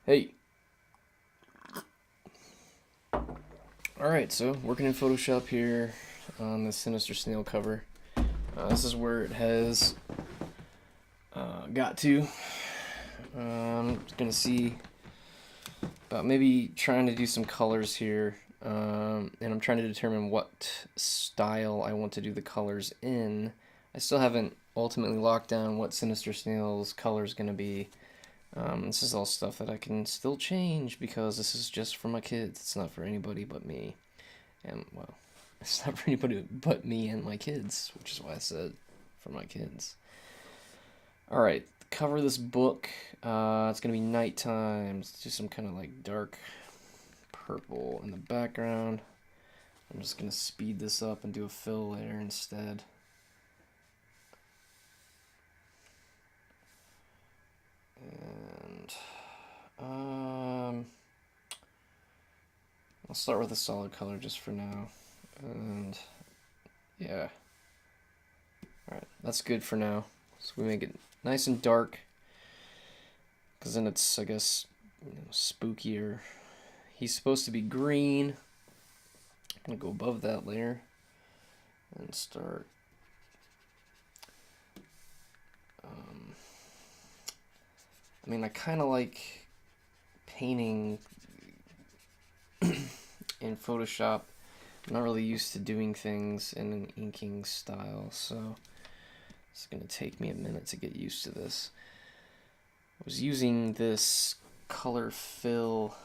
Hey. Alright, so working in Photoshop here on the Sinister Snail cover. This is where it has got to. I'm going to see about maybe trying to do some colors here. And I'm trying to determine what style I want to do the colors in. I still haven't ultimately locked down what Sinister Snail's color is going to be. This is all stuff that I can still change because this is just for my kids. It's not for anybody but me. And, well, it's not for anybody but me and my kids, which is why I said for my kids. Alright, cover this book. It's going to be nighttime. Let's do some kind of like dark purple in the background. I'm just going to speed this up and do a fill layer instead. And I'll start with a solid color just for now. And yeah. Alright, that's good for now. So we make it nice and dark. Because then it's, I guess, spookier. He's supposed to be green. I'm going to go above that layer. And start I mean, I kind of like painting in Photoshop. I'm not really used to doing things in an inking style, so it's going to take me a minute to get used to this. I was using this color fill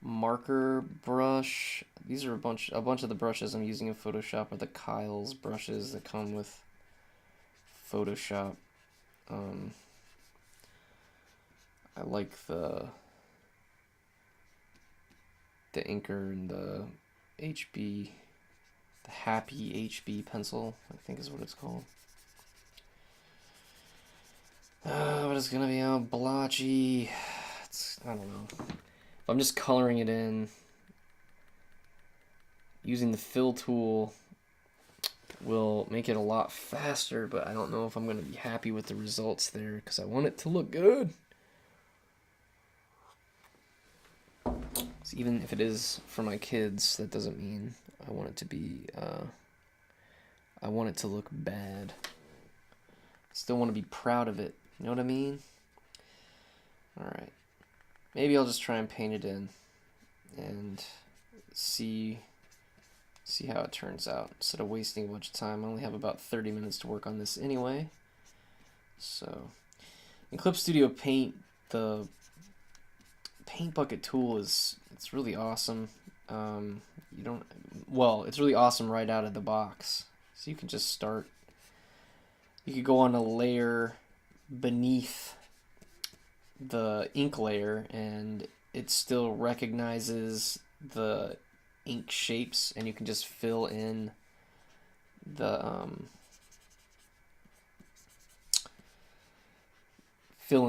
marker brush. These are a bunch of the brushes I'm using in Photoshop are the Kyle's brushes that come with Photoshop. I like the inker and the HB, the Happy HB pencil, I think is what it's called. But it's gonna be all blotchy. I don't know. I'm just coloring it in using the fill tool will make it a lot faster, but I don't know if I'm gonna be happy with the results there because I want it to look good. So even if it is for my kids, that doesn't mean I want it to be, I want it to look bad. Still want to be proud of it, you know what I mean? Alright, maybe I'll just try and paint it in and see how it turns out instead of wasting a bunch of time. I only have about 30 minutes to work on this anyway. So, in Clip Studio Paint, the paint bucket tool it's really awesome. It's really awesome right out of the box. So you can just start. You could go on a layer beneath the ink layer, and it still recognizes the ink shapes, and you can just fill in the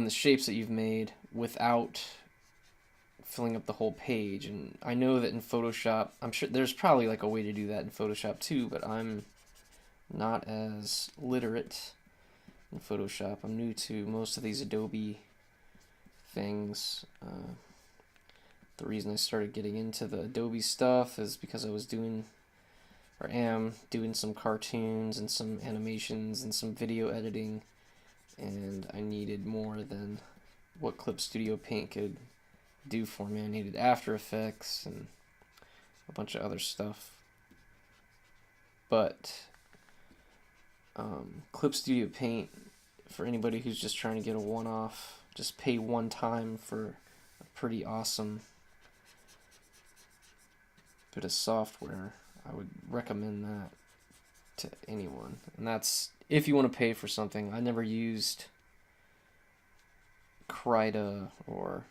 shapes that you've made without filling up the whole page. And I know that in Photoshop, I'm sure there's probably like a way to do that in Photoshop too, but I'm not as literate in Photoshop. I'm new to most of these Adobe things. The reason I started getting into the Adobe stuff is because I was doing, or am doing, some cartoons and some animations and some video editing, and I needed more than what Clip Studio Paint could do for me. I needed After Effects and a bunch of other stuff. But Clip Studio Paint, for anybody who's just trying to get a one-off, just pay one time for a pretty awesome bit of software, I would recommend that to anyone. And that's if you want to pay for something. I never used Krita or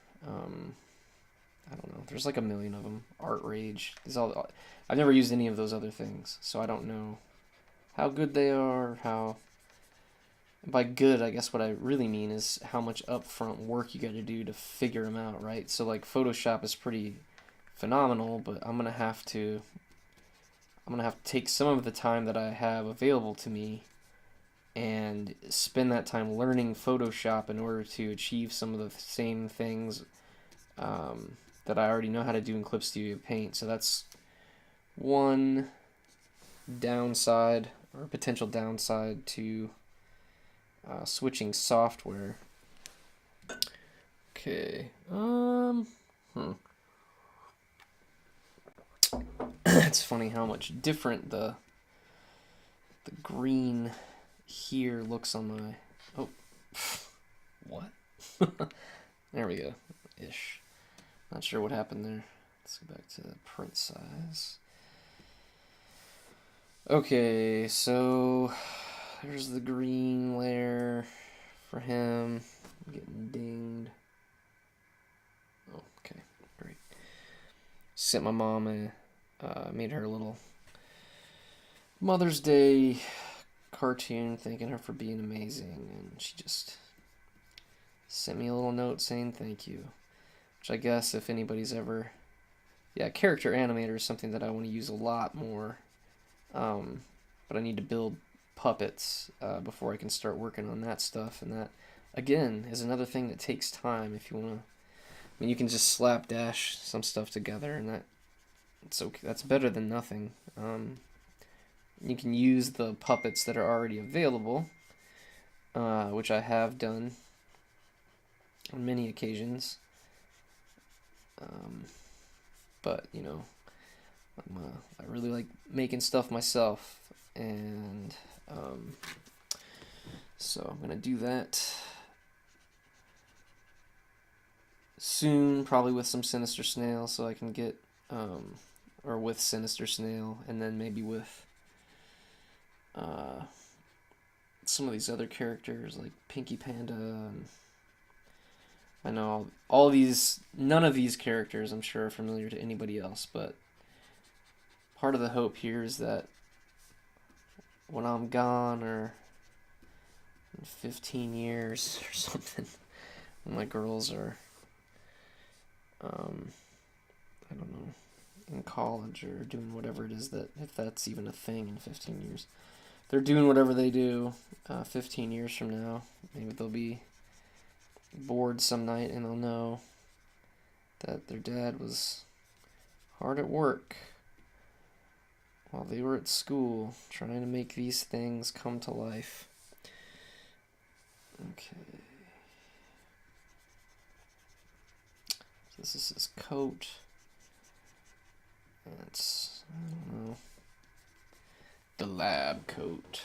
I don't know. There's like a million of them. Art Rage. I've never used any of those other things, so I don't know how good they are. By good, I guess what I really mean is how much upfront work you got to do to figure them out, right? So like Photoshop is pretty phenomenal, but I'm gonna have to take some of the time that I have available to me and spend that time learning Photoshop in order to achieve some of the same things that I already know how to do in Clip Studio Paint. So that's one downside, or potential downside, to switching software. Okay. It's funny how much different the green here looks on my... Oh, what? There we go. Ish. Not sure what happened there. Let's go back to the print size. Okay, so there's the green layer for him. I'm getting dinged. Oh, okay, great. Sent my mom made her a little Mother's Day cartoon thanking her for being amazing, and she just sent me a little note saying thank you, which I guess if anybody's ever... Yeah, character animator is something that I want to use a lot more, but I need to build puppets before I can start working on that stuff, and that, again, is another thing that takes time. If you want to... I mean, you can just slapdash some stuff together, and it's okay. That's better than nothing. You can use the puppets that are already available, which I have done on many occasions. But, you know, I really like making stuff myself, and so I'm going to do that soon, probably with some Sinister Snail, so I can get, or with Sinister Snail, and then maybe with some of these other characters like Pinky Panda. And I know all these, none of these characters I'm sure are familiar to anybody else, but part of the hope here is that when I'm gone, or in 15 years or something, when my girls are, I don't know, in college or doing whatever it is, that if that's even a thing in 15 years, they're doing whatever they do 15 years from now, maybe they'll be bored some night and they'll know that their dad was hard at work while they were at school trying to make these things come to life. Okay. This is his coat. It's, I don't know, the lab coat.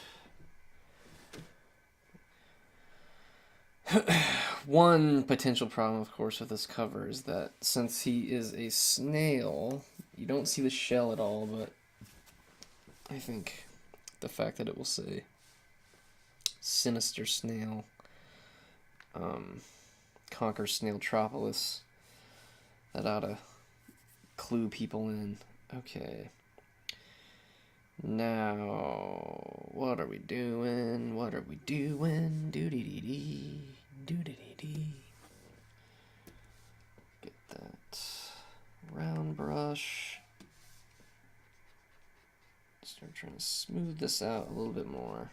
One potential problem, of course, with this cover is that since he is a snail, you don't see the shell at all, but I think the fact that it will say Sinister Snail conquers Snailtropolis, that ought to clue people in. Okay. Now, what are we doing? What are we doing? Doo-dee-dee-dee. Doo-dee-dee-dee. Get that round brush. Start trying to smooth this out a little bit more.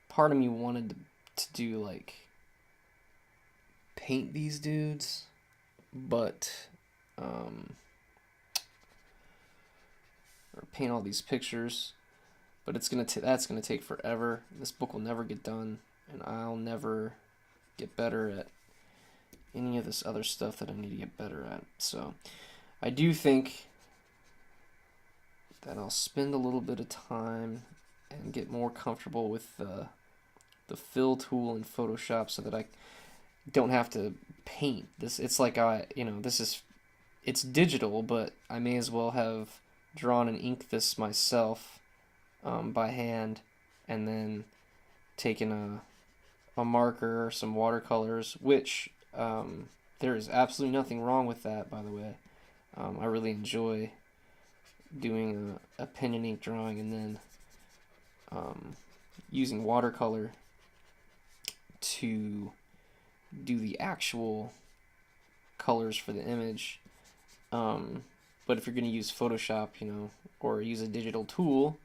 Part of me wanted to do, like, paint these dudes, but or paint all these pictures, but it's that's gonna take forever. This book will never get done, and I'll never get better at any of this other stuff that I need to get better at. So I do think that I'll spend a little bit of time and get more comfortable with the fill tool in Photoshop, so that I don't have to paint this. It's like it's digital, but I may as well have drawn and inked this myself by hand, and then taken a marker or some watercolors, which there is absolutely nothing wrong with that, by the way. I really enjoy doing a pen and ink drawing, and then using watercolor to do the actual colors for the image. But if you're going to use Photoshop, or use a digital tool,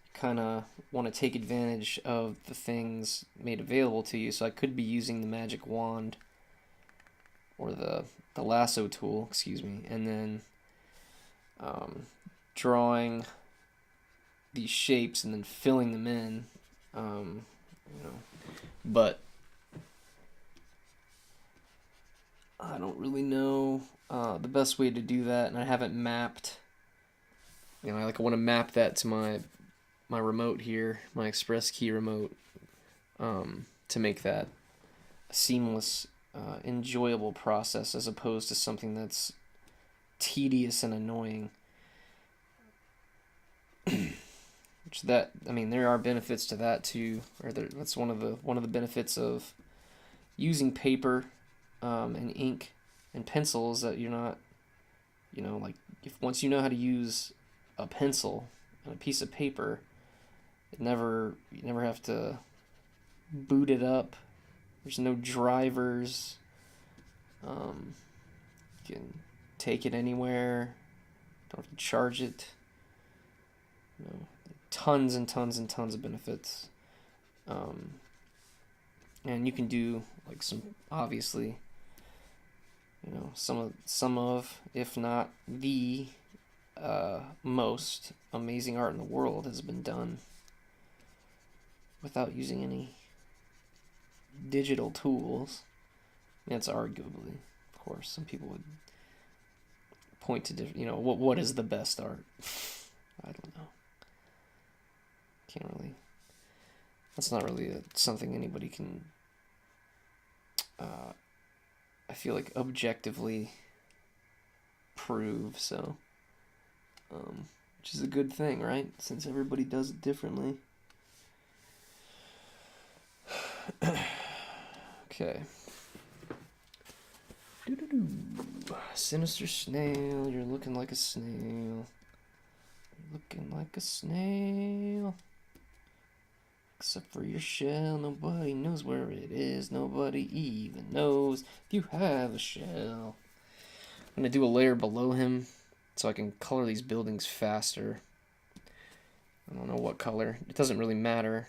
you kind of want to take advantage of the things made available to you. So I could be using the magic wand or the lasso tool, excuse me, and then drawing these shapes and then filling them in, you know, but I don't really know the best way to do that, and I haven't mapped. You know, I want to map that to my remote here, my Express Key remote, to make that a seamless, enjoyable process as opposed to something that's tedious and annoying. Which I mean, there are benefits to that too, or that's one of the benefits of using paper and ink and pencils, that you're not, you know, like once you know how to use a pencil and a piece of paper, you never have to boot it up. There's no drivers. You can take it anywhere. Don't have to charge it. You know, tons and tons and tons of benefits. And you can do like some, obviously, you know, some of, if not the most amazing art in the world has been done without using any digital tools. That's arguably, of course, some people would point to different, you know, what is the best art? I don't know. Can't really. That's not really something anybody can. I feel like objectively prove, so, which is a good thing, right? Since everybody does it differently. Okay. Sinister Snail, you're looking like a snail. You're looking like a snail. Except for your shell, nobody knows where it is. Nobody even knows if you have a shell. I'm going to do a layer below him so I can color these buildings faster. I don't know what color. It doesn't really matter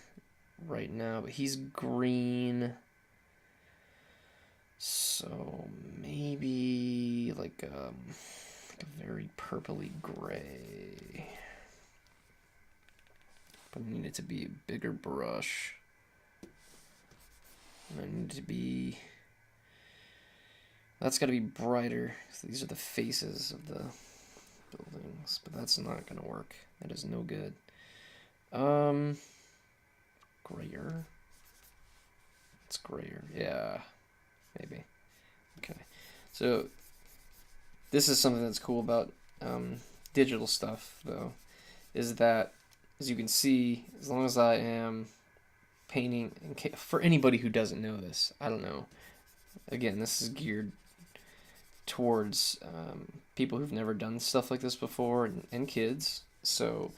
right now, but he's green. So maybe like a very purpley gray. But I need it to be a bigger brush. And I need it to be... That's got to be brighter. So these are the faces of the buildings. But that's not going to work. That is no good. Grayer. It's grayer. Yeah. Maybe. Okay. So this is something that's cool about digital stuff, though, is that, as you can see, as long as I am painting, for anybody who doesn't know this, I don't know. Again, this is geared towards people who've never done stuff like this before, and kids. So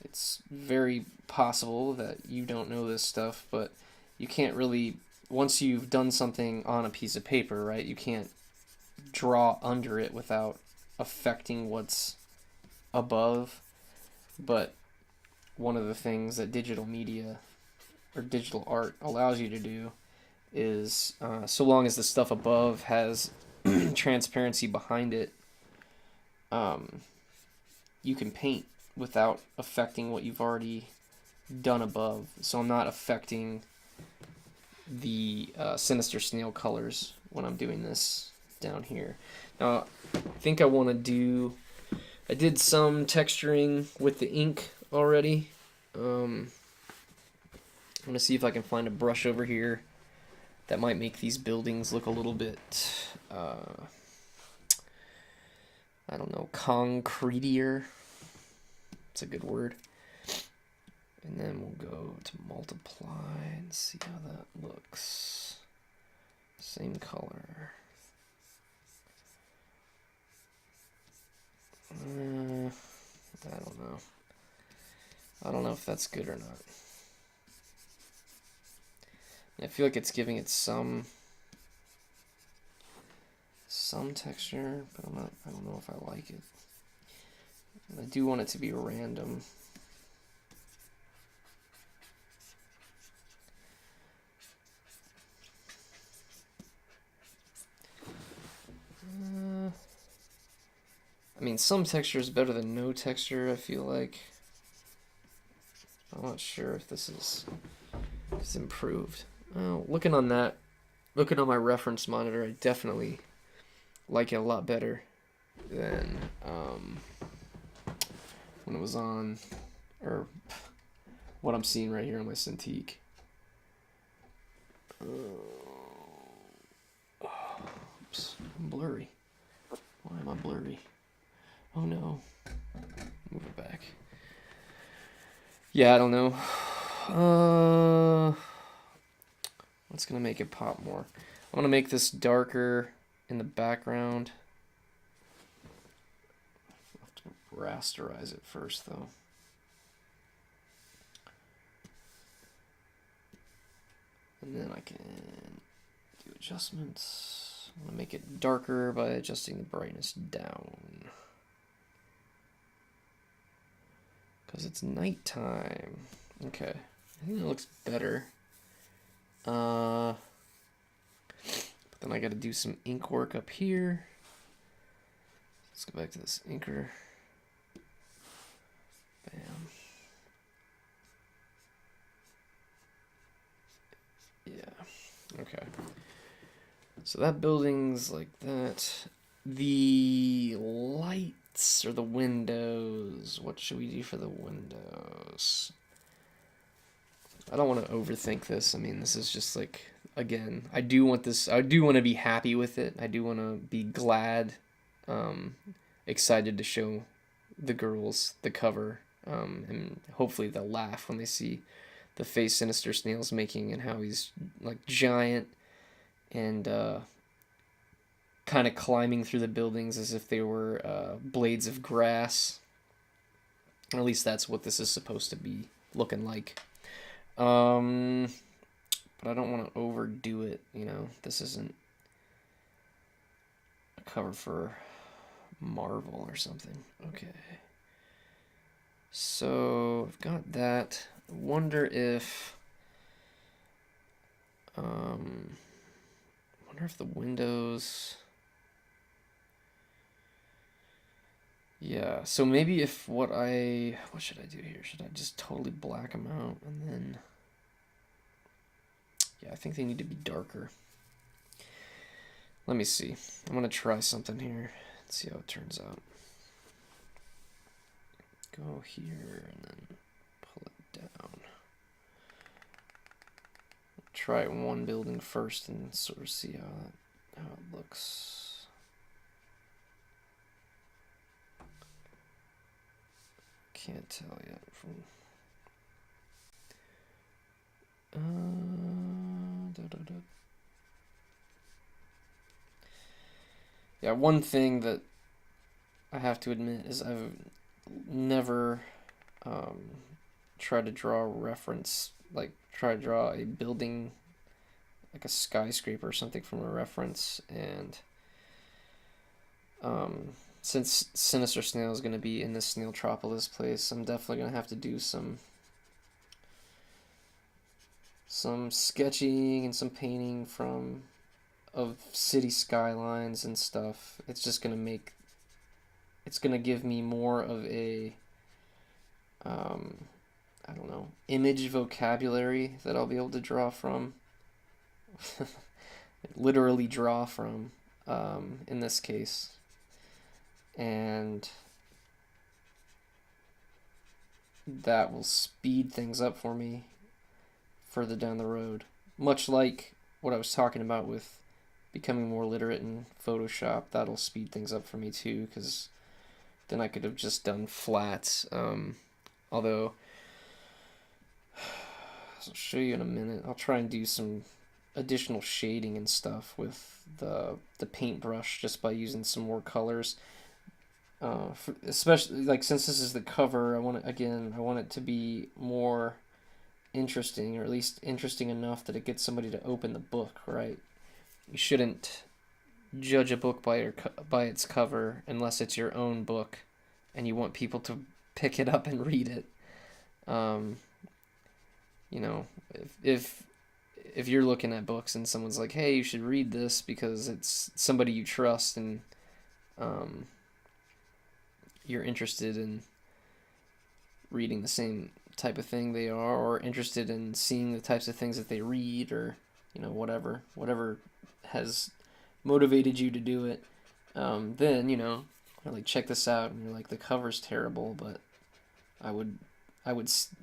it's very possible that you don't know this stuff, but you can't really, once you've done something on a piece of paper, right, you can't draw under it without affecting what's above. But one of the things that digital media or digital art allows you to do is, so long as the stuff above has transparency behind it, you can paint without affecting what you've already done above. So I'm not affecting the Sinister Snail colors when I'm doing this down here. Now, I think I want to do... I did some texturing with the ink already. I'm going to see if I can find a brush over here that might make these buildings look a little bit, I don't know, concretier. It's a good word. And then we'll go to multiply and see how that looks. Same color. I don't know. I don't know if that's good or not. I feel like it's giving it some texture, but I don't know if I like it. And I do want it to be random. I mean, some texture is better than no texture, I feel like. I'm not sure if this is improved. Oh, looking on my reference monitor, I definitely like it a lot better than when it was on, or what I'm seeing right here on my Cintiq. Oops, I'm blurry. Why am I blurry? Oh no. Move it back. Yeah, I don't know. What's gonna make it pop more? I want to make this darker in the background. I'll have to rasterize it first, though. And then I can do adjustments. I want to make it darker by adjusting the brightness down. Because it's nighttime. Okay. I think that looks better. But then I got to do some ink work up here. Let's go back to this inker. Bam. Yeah. Okay. So that building's like that. The lights or the windows. What should we do for the windows? I don't want to overthink this. I mean, this is just like, again, I do want to be happy with it. I do want to be glad, excited to show the girls the cover, and hopefully they'll laugh when they see the face Sinister Snail's making and how he's like giant and kind of climbing through the buildings as if they were blades of grass. Or at least that's what this is supposed to be looking like. But I don't want to overdo it, you know. This isn't a cover for Marvel or something. Okay. So I've got that. I wonder if the windows. Yeah, so maybe if what should I do here? Should I just totally black them out and then, yeah, I think they need to be darker. Let me see. I'm gonna try something here and see how it turns out. Go here and then pull it down. Try one building first and sort of see how it looks. Can't tell yet from. Yeah, one thing that I have to admit is I've never tried to draw a reference, like try to draw a building, like a skyscraper or something from a reference, and since Sinister Snail is going to be in this Snailtropolis place, I'm definitely going to have to do some sketching and some painting of city skylines and stuff. It's just going to give me more of a I don't know, image vocabulary that I'll be able to draw from. Literally draw from, in this case. And that will speed things up for me further down the road. Much like what I was talking about with becoming more literate in Photoshop, that'll speed things up for me too, because then I could have just done flats. Although, I'll show you in a minute. I'll try and do some additional shading and stuff with the paintbrush just by using some more colors. Especially like since this is the cover, I want it to be more interesting, or at least interesting enough that it gets somebody to open the book, right? You shouldn't judge a book by its cover unless it's your own book and you want people to pick it up and read it. You know, if you're looking at books and someone's like, hey, you should read this because it's somebody you trust, and you're interested in reading the same type of thing they are, or interested in seeing the types of things that they read, or whatever has motivated you to do it, then like, check this out, and you're like, the cover's terrible, but I would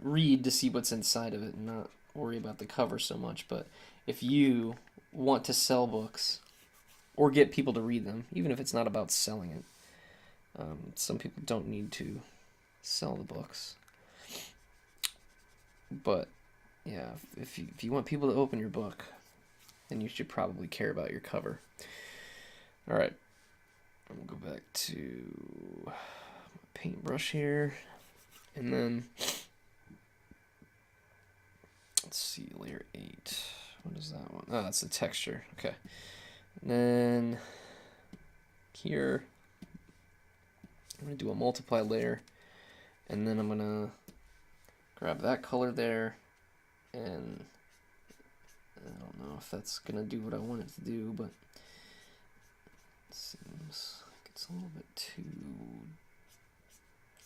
read to see what's inside of it and not worry about the cover so much. But if you want to sell books or get people to read them, even if it's not about selling it, some people don't need to sell the books. But yeah, if you want people to open your book, then you should probably care about your cover. All right, I'm gonna go back to my paintbrush here, and then let's see, layer 8. What is that one? Oh, that's the texture. Okay, and then here I'm gonna do a multiply layer, and then I'm gonna grab that color there, and I don't know if that's gonna do what I want it to do, but it seems like it's a little bit too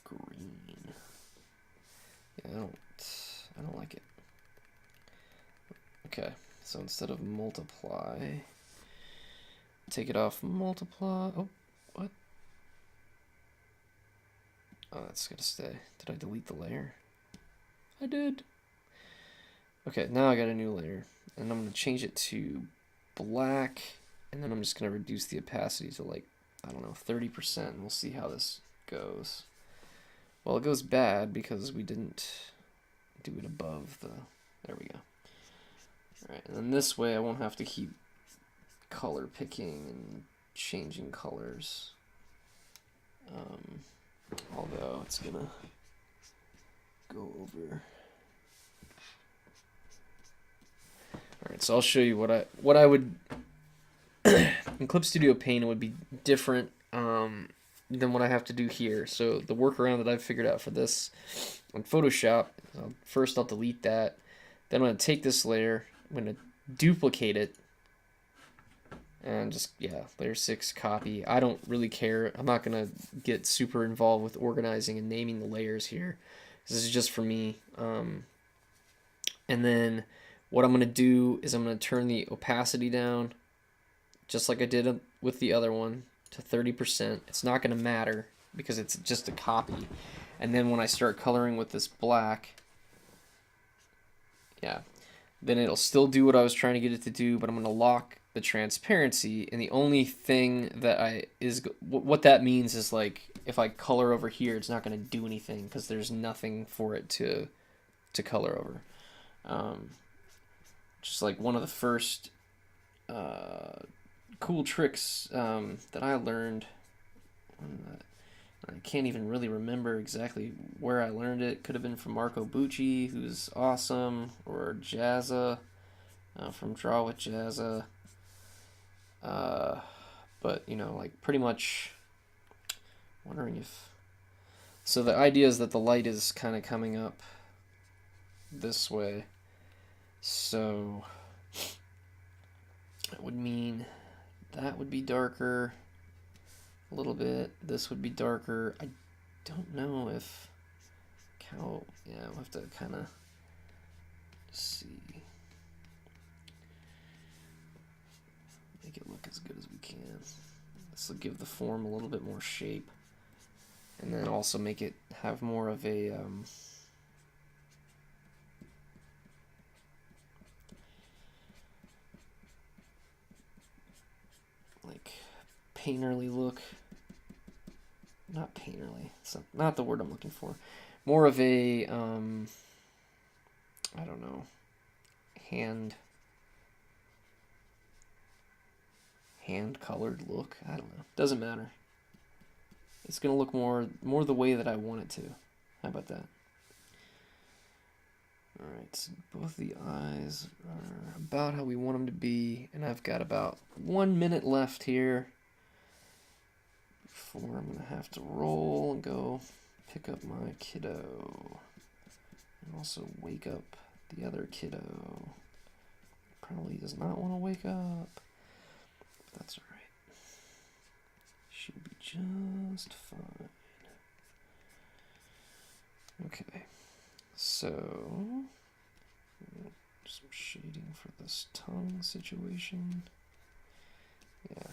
green. Yeah, I don't like it. Okay, so instead of multiply, take it off multiply. Oh, what? Oh, that's gonna stay. Did I delete the layer? I did. Okay, now I got a new layer, and I'm gonna change it to black, and then I'm just gonna reduce the opacity to, like, I don't know, 30%, and we'll see how this goes. Well, it goes bad because we didn't do it above the, there we go. Alright, and then this way I won't have to keep color picking and changing colors. Although it's gonna go over. Alright, so I'll show you what I would in Clip Studio Paint. It would be different than what I have to do here. So the workaround that I've figured out for this on Photoshop, first I'll delete that. Then I'm going to take this layer, I'm going to duplicate it, and just, yeah, layer 6, copy. I don't really care. I'm not going to get super involved with organizing and naming the layers here. This is just for me. And then what I'm going to do is I'm going to turn the opacity down, just like I did with the other one, to 30%. It's not going to matter because it's just a copy. And then when I start coloring with this black, yeah, then it'll still do what I was trying to get it to do, but I'm going to lock the transparency. And the only thing that what that means is, like, if I color over here, it's not going to do anything because there's nothing for it to color over. Just like one of the first cool tricks that I learned. I can't even really remember exactly where I learned it. Could have been from Marco Bucci, who's awesome, or Jazza from Draw with Jazza. But, like, pretty much wondering if... So the idea is that the light is kind of coming up this way. So that would mean that would be darker a little bit. This would be darker. I don't know if yeah, we'll have to kind of see. Make it look as good as we can. This will give the form a little bit more shape. And then also make it have more of a like painterly look. Not painterly. It's not the word I'm looking for. More of a I don't know, hand colored look. I don't know. Doesn't matter. It's gonna look more the way that I want it to. How about that? Alright, so both the eyes are about how we want them to be, and I've got about 1 minute left here before I'm gonna have to roll and go pick up my kiddo. And also wake up the other kiddo. Probably does not want to wake up. But that's alright. She'll be just fine. So, some shading for this tongue situation. Yeah.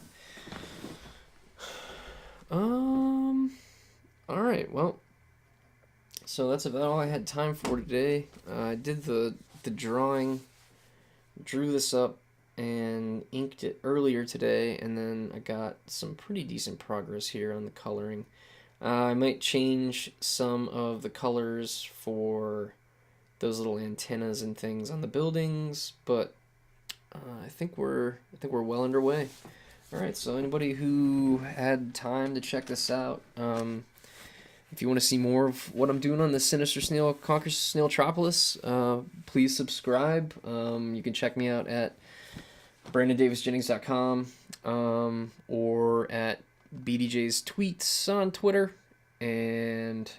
All right. Well, so that's about all I had time for today. I did the drawing, drew this up, and inked it earlier today, and then I got some pretty decent progress here on the coloring. I might change some of the colors for those little antennas and things on the buildings, but I think we're well underway. All right, so anybody who had time to check this out, if you want to see more of what I'm doing on the Sinister Snail Conquers Snailtropolis, please subscribe. You can check me out at BrandonDavisJennings.com or at BDJ's tweets on Twitter and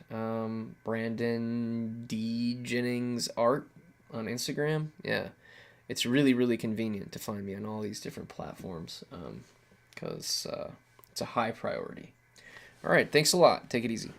Brandon D. Jennings Art on Instagram. Yeah, it's really convenient to find me on all these different platforms because it's a high priority. All right, thanks a lot. Take it easy.